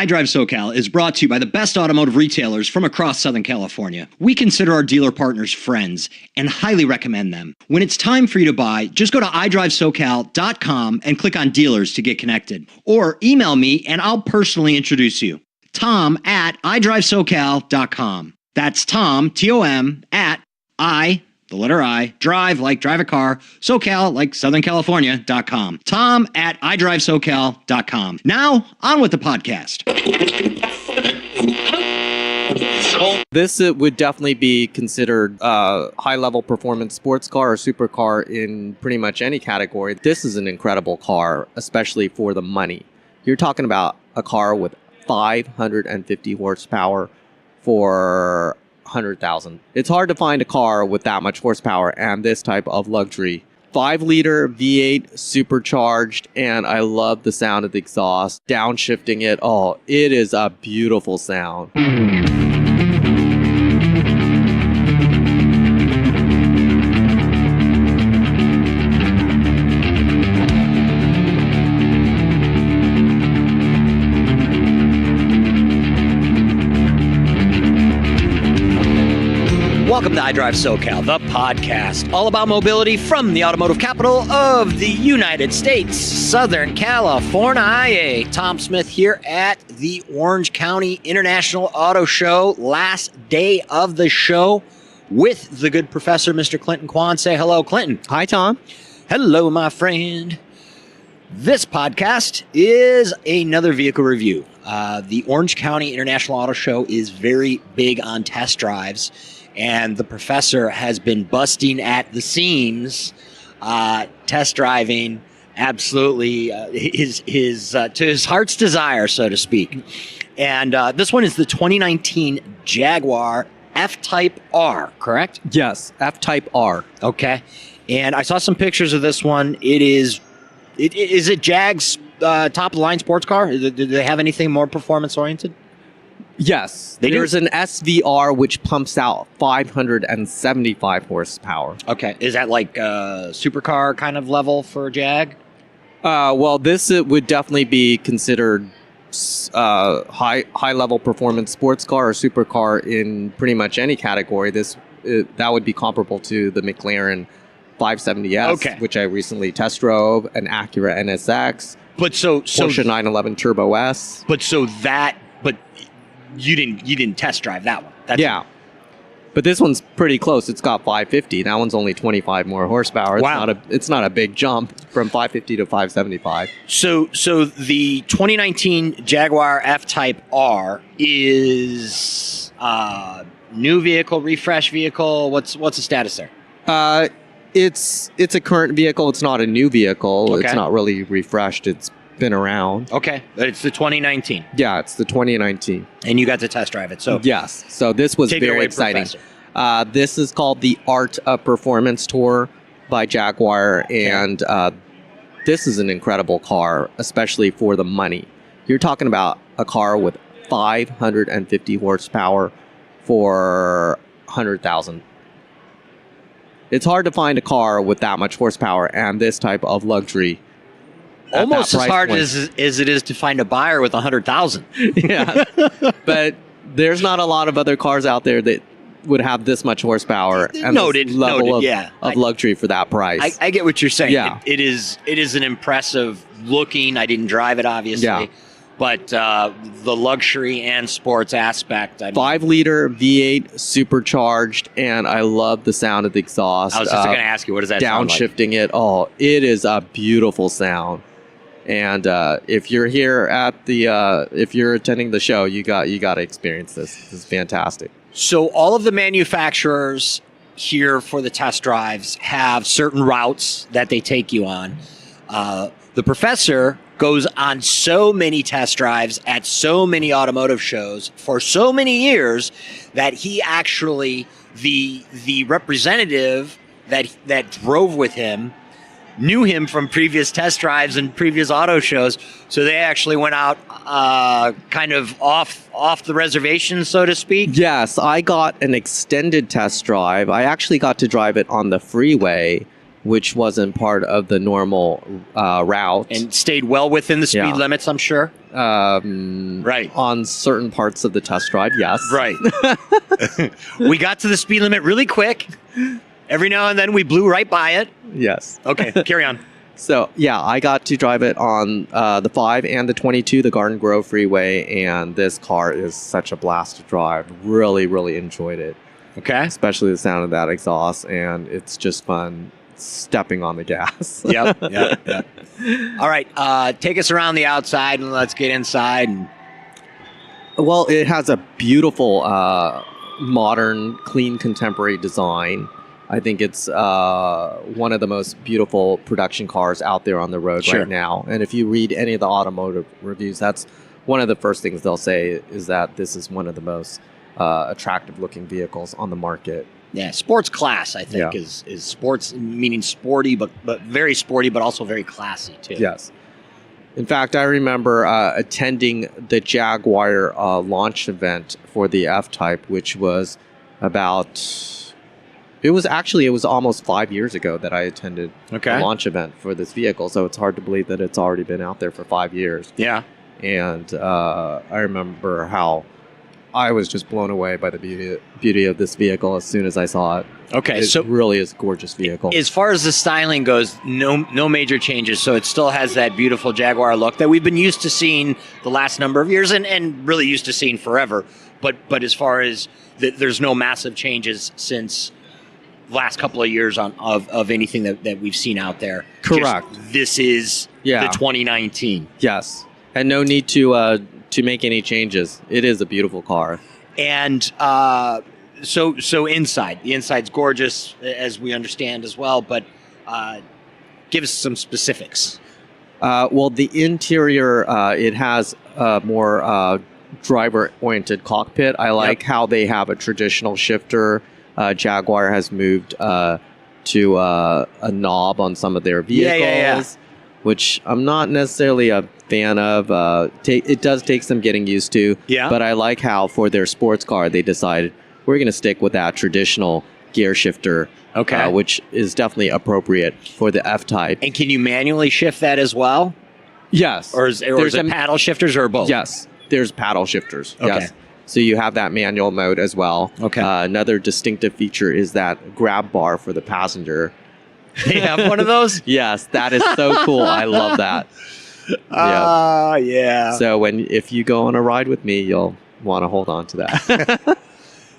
iDriveSoCal is brought to you by the best automotive retailers from across Southern California. We consider our dealer partners friends and highly recommend them. When it's time for you to buy, just go to iDriveSoCal.com and click on dealers to get connected. Or email me and I'll personally introduce you. Tom at iDriveSoCal.com. That's Tom, T-O-M, at the letter I, drive like drive a car, SoCal like Southern California.com. Tom at iDriveSoCal.com. Now, on with the podcast. This would definitely be considered a high-level performance sports car or supercar in pretty much any category. This is an incredible car, especially for the money. You're talking about a car with 550 horsepower for 100,000. It's hard to find a car with that much horsepower and this type of luxury. 5-liter V8 supercharged, and I love the sound of the exhaust. Downshifting it, oh, it is a beautiful sound. Welcome to iDriveSoCal, the podcast, all about mobility from the automotive capital of the United States, Southern California. Tom Smith here at the Orange County International Auto Show, last day of the show with the good professor, Mr. Clinton Quan. Say hello, Clinton. Hi, Tom. Hello, my friend. This podcast is another vehicle review. The Orange County International Auto Show is very big on test drives. And the professor has been busting at the seams, test driving absolutely to his heart's desire, so to speak. And this one is the 2019 Jaguar F-TYPE R, correct? Yes, F-TYPE R. Okay. And I saw some pictures of this one. Is it Jag's top of the line sports car? Do they have anything more performance oriented? Yes, there's an SVR which pumps out 575 horsepower. Okay, is that like a supercar kind of level for Jag? Well, this would definitely be considered high-level performance sports car or supercar in pretty much any category. That would be comparable to the McLaren 570S, which I recently test drove, an Acura NSX, Porsche 911 Turbo S. But you didn't test drive that one. But this one's pretty close. It's got 550. That one's only 25 more horsepower. Wow. It's not a big jump from 550 to 575. So the 2019 Jaguar F-TYPE R is new vehicle, refresh vehicle. What's the status there? It's a current vehicle. It's not a new vehicle. Okay. It's not really refreshed. It's been around. Okay, but it's the 2019. Yeah, it's the 2019. And you got to test drive it. So yes. So this was very exciting. This is called the Art of Performance Tour by Jaguar, and this is an incredible car, especially for the money. You're talking about a car with 550 horsepower for 100,000. It's hard to find a car with that much horsepower and this type of luxury. Almost as hard as it is to find a buyer with 100,000. Yeah, but there's not a lot of other cars out there that would have this much horsepower and this level of luxury for that price. I get what you're saying. Yeah. It is an impressive looking. I didn't drive it, obviously. Yeah. But the luxury and sports aspect. 5-liter V8 supercharged, and I love the sound of the exhaust. I was just going to ask you, what does that sound like? Downshifting it, oh, it is a beautiful sound. And if you're here at if you're attending the show, you got to experience this. This is fantastic. So all of the manufacturers here for the test drives have certain routes that they take you on. The professor goes on so many test drives at so many automotive shows for so many years that he actually, the representative that drove with him knew him from previous test drives and previous auto shows. So they actually went out kind of off the reservation, so to speak. Yes, I got an extended test drive. I actually got to drive it on the freeway which wasn't part of the normal route. And stayed well within the speed limits, I'm sure. Right. On certain parts of the test drive, yes. Right. We got to the speed limit really quick. Every now and then we blew right by it. Yes. Okay, carry on. So, yeah, I got to drive it on the 5 and the 22, the Garden Grove Freeway, and this car is such a blast to drive. Really, really enjoyed it. Okay. Especially the sound of that exhaust, and it's just fun stepping on the gas. Yep. All right, take us around the outside and let's get inside. Well, it has a beautiful, modern, clean, contemporary design. I think it's one of the most beautiful production cars out there on the road right now. And if you read any of the automotive reviews, that's one of the first things they'll say is that this is one of the most attractive looking vehicles on the market. Yeah, sports class, I think, is sports, meaning sporty, but very sporty, but also very classy, too. Yes. In fact, I remember attending the Jaguar launch event for the F-Type, which was about... It was almost 5 years ago that I attended the launch event for this vehicle, so it's hard to believe that it's already been out there for 5 years. Yeah. And I remember how I was just blown away by the beauty of this vehicle as soon as I saw it. Okay, so it really is a gorgeous vehicle. As far as the styling goes, no major changes. So it still has that beautiful Jaguar look that we've been used to seeing the last number of years and really used to seeing forever. But as far as there's no massive changes since last couple of years of anything that we've seen out there. Correct. This is the 2019. Yes, and no need to make any changes. It is a beautiful car. And so inside, the inside's gorgeous, as we understand as well. But give us some specifics. Well, the interior, it has a more driver-oriented cockpit. I like how they have a traditional shifter. Jaguar has moved to a knob on some of their vehicles, which I'm not necessarily a fan of. It does take some getting used to, but I like how for their sports car they decided we're going to stick with that traditional gear shifter, which is definitely appropriate for the F-Type. And can you manually shift that as well? Yes. Or is it paddle shifters or both? Yes, there's paddle shifters. Okay. Yes. So you have that manual mode as well. Okay. Another distinctive feature is that grab bar for the passenger. They have one of those? Yes, that is so cool. I love that. Yeah. So if you go on a ride with me, you'll want to hold on to that.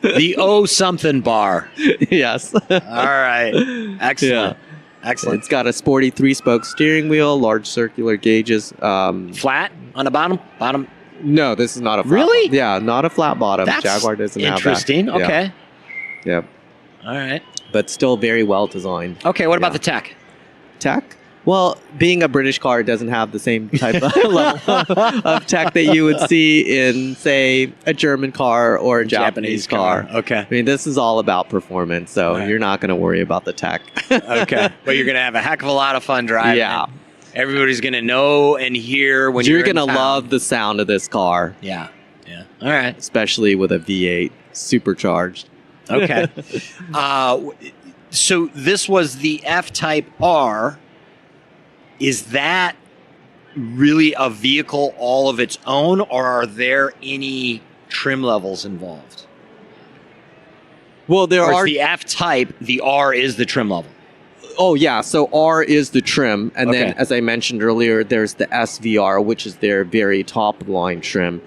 The something bar. Yes. All right. Excellent. Yeah. Excellent. It's got a sporty 3-spoke steering wheel, large circular gauges. Flat on the bottom? Bottom. No, this is not a flat Really? bottom. Yeah, not a flat bottom. That's Jaguar doesn't have that. Interesting. Okay. Yep. All right. But still very well designed. Okay, what about the tech? Tech? Well, being a British car, it doesn't have the same type of level of tech that you would see in, say, a German car or a Japanese car. Okay. I mean, this is all about performance, so you're not going to worry about the tech. Okay. But you're going to have a heck of a lot of fun driving. Yeah. Everybody's going to know and hear when you're going to love the sound of this car. Yeah. All right. Especially with a V8 supercharged. Okay. So this was the F-Type R. Is that really a vehicle all of its own, or are there any trim levels involved? Well, there are. The F-Type, the R is the trim level. Oh, yeah. So R is the trim. And then, as I mentioned earlier, there's the SVR, which is their very top line trim.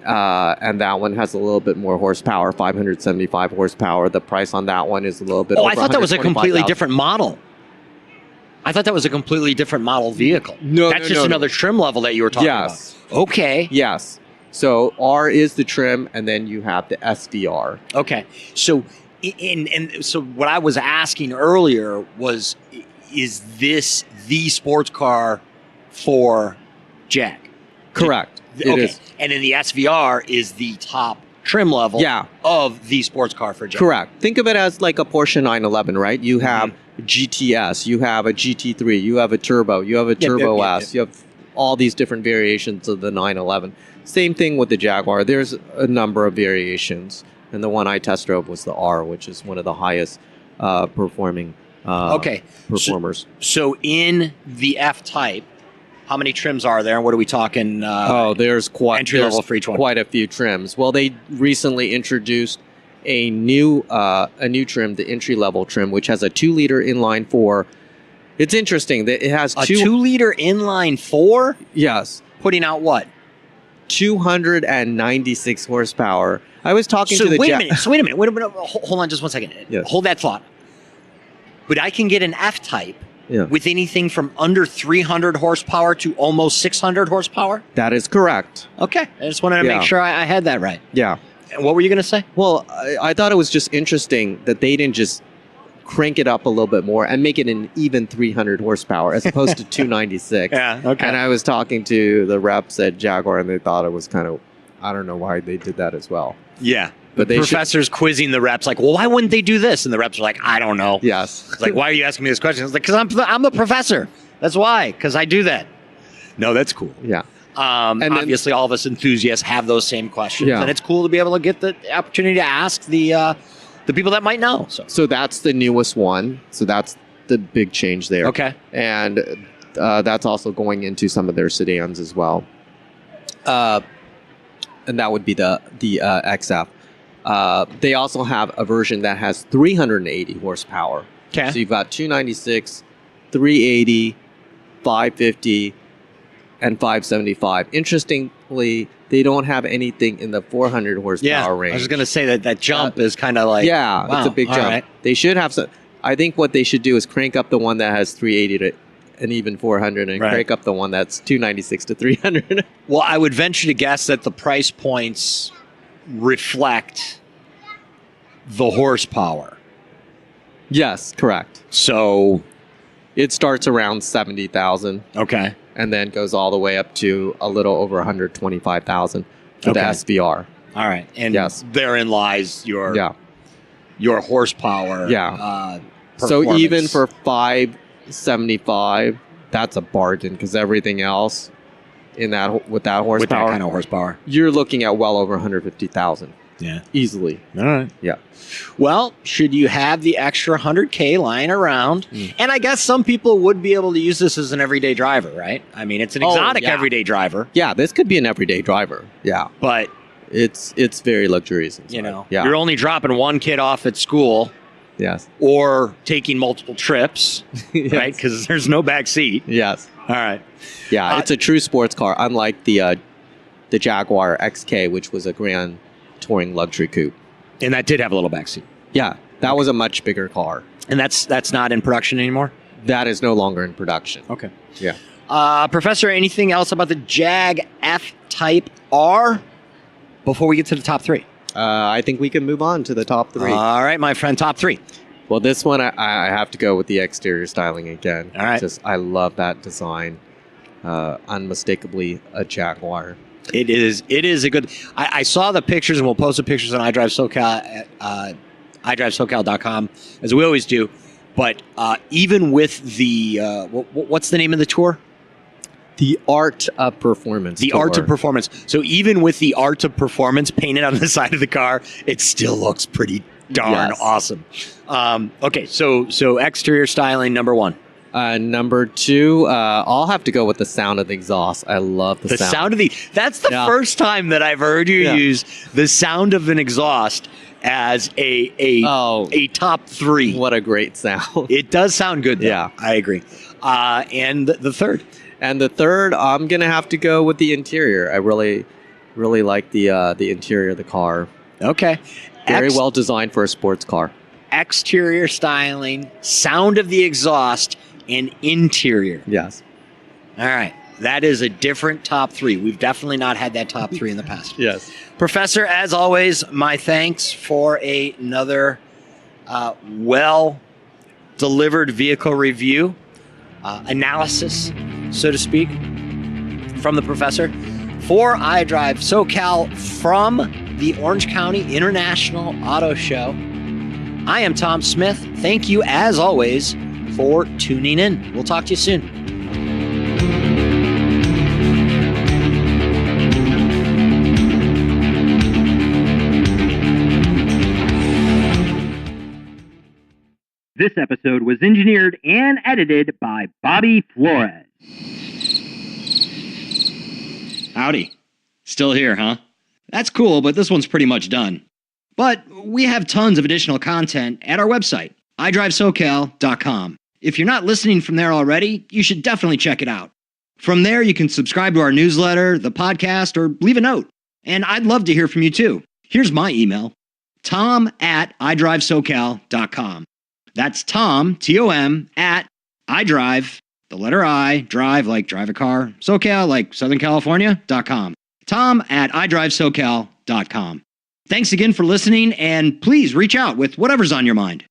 And that one has a little bit more horsepower, 575 horsepower. The price on that one is a little bit over I thought that was a completely different model. I thought that was a completely different model vehicle. That's just another trim level that you were talking about. Okay. Yes. So R is the trim, and then you have the SVR. Okay. So, so what I was asking earlier was, is this the sports car for Jag? Correct. It is. And then the SVR is the top trim level of the sports car for Jag. Correct. Think of it as like a Porsche 911, right? You have GTS, you have a GT3, you have a Turbo, you have a Turbo S, you have all these different variations of the 911. Same thing with the Jaguar. There's a number of variations, and the one I test drove was the R, which is one of the highest performing performers. So in the F-Type, how many trims are there, and what are we talking? There's entry level for each one. Quite a few trims. Well, they recently introduced a new trim, the entry level trim, which has a 2-liter inline 4. It's interesting that it has a 2-liter inline 4. Yes, putting out what? 296 horsepower. I was talking to the. Wait a minute. Hold on, just 1 second. Yes. Hold that thought. But I can get an F-Type with anything from under 300 horsepower to almost 600 horsepower? That is correct. Okay. I just wanted to make sure I had that right. Yeah. And what were you going to say? Well, I thought it was just interesting that they didn't just crank it up a little bit more and make it an even 300 horsepower as opposed to 296. Yeah, okay. And I was talking to the reps at Jaguar, and they thought it was kind of, I don't know why they did that as well. Yeah. But the professor's quizzing the reps like, well, why wouldn't they do this? And the reps are like, I don't know. Yes. It's like, why are you asking me this question? It's like, because I'm the professor. That's why, because I do that. No, that's cool. Yeah. And obviously, all of us enthusiasts have those same questions. Yeah. And it's cool to be able to get the opportunity to ask the people that might know. So that's the newest one. So that's the big change there. Okay. And that's also going into some of their sedans as well. And that would be the XF. They also have a version that has 380 horsepower. Okay. So you've got 296, 380, 550, and 575. Interestingly, they don't have anything in the 400 horsepower range. I was going to say that jump is kind of like... Yeah, wow, it's a big jump. Right. They should have some... I think what they should do is crank up the one that has 380 to an even 400 and crank up the one that's 296 to 300. Well, I would venture to guess that the price points reflect the horsepower. Yes, correct. So it starts around 70,000. Okay. And then goes all the way up to a little over 125,000 for the SVR. All right. And yes, therein lies your horsepower. Yeah. So even for 575, that's a bargain because everything else in that with that horsepower, with that kind of horsepower, you're looking at well over 150,000. Yeah. Easily. All right. Yeah. Well, should you have the extra 100K lying around, and I guess some people would be able to use this as an everyday driver, right? I mean, it's an exotic everyday driver. Yeah, this could be an everyday driver. Yeah. But it's very luxurious. You know, you're only dropping one kid off at school. Yes. Or taking multiple trips, right? Because there's no back seat. Yes. All right. Yeah, it's a true sports car, unlike the Jaguar XK, which was a Grand Touring luxury coupe. And that did have a little backseat. Yeah, that was a much bigger car. And that's not in production anymore? That is no longer in production. Okay. Yeah. Professor, anything else about the Jag F-Type R before we get to the top three? I think we can move on to the top three. All right, my friend, top three. Well, this one, I have to go with the exterior styling again. All right. I love that design. Unmistakably a Jaguar. It is a good... I saw the pictures, and we'll post the pictures on iDriveSoCal at iDriveSoCal.com, as we always do. But even with the... what's the name of the tour? The Art of Performance. The Art of Performance. So even with the Art of Performance painted on the side of the car, it still looks pretty darn awesome. Okay, so exterior styling, number one. Number two, I'll have to go with the sound of the exhaust. I love the sound. Sound of the... That's the first time that I've heard you use the sound of an exhaust as a top three. What a great sound. It does sound good, though. Yeah. I agree. And the third? And the third, I'm going to have to go with the interior. I really, really like the interior of the car. Okay. Very well designed for a sports car. Exterior styling, sound of the exhaust, and interior. Yes. All right. That is a different top three. We've definitely not had that top three in the past. Yes. Professor, as always, my thanks for another well-delivered vehicle review, analysis, so to speak, from the professor. For iDriveSoCal from the Orange County International Auto Show, I am Tom Smith. Thank you, as always, for tuning in. We'll talk to you soon. This episode was engineered and edited by Bobby Flores. Howdy. Still here, huh? That's cool, but this one's pretty much done. But we have tons of additional content at our website, iDriveSoCal.com. If you're not listening from there already, you should definitely check it out. From there, you can subscribe to our newsletter, the podcast, or leave a note. And I'd love to hear from you too. Here's my email, tom@iDriveSoCal.com. That's Tom, T-O-M, at iDrive, the letter I, drive like drive a car, SoCal like Southern California.com. tom@iDriveSoCal.com. Thanks again for listening, and please reach out with whatever's on your mind.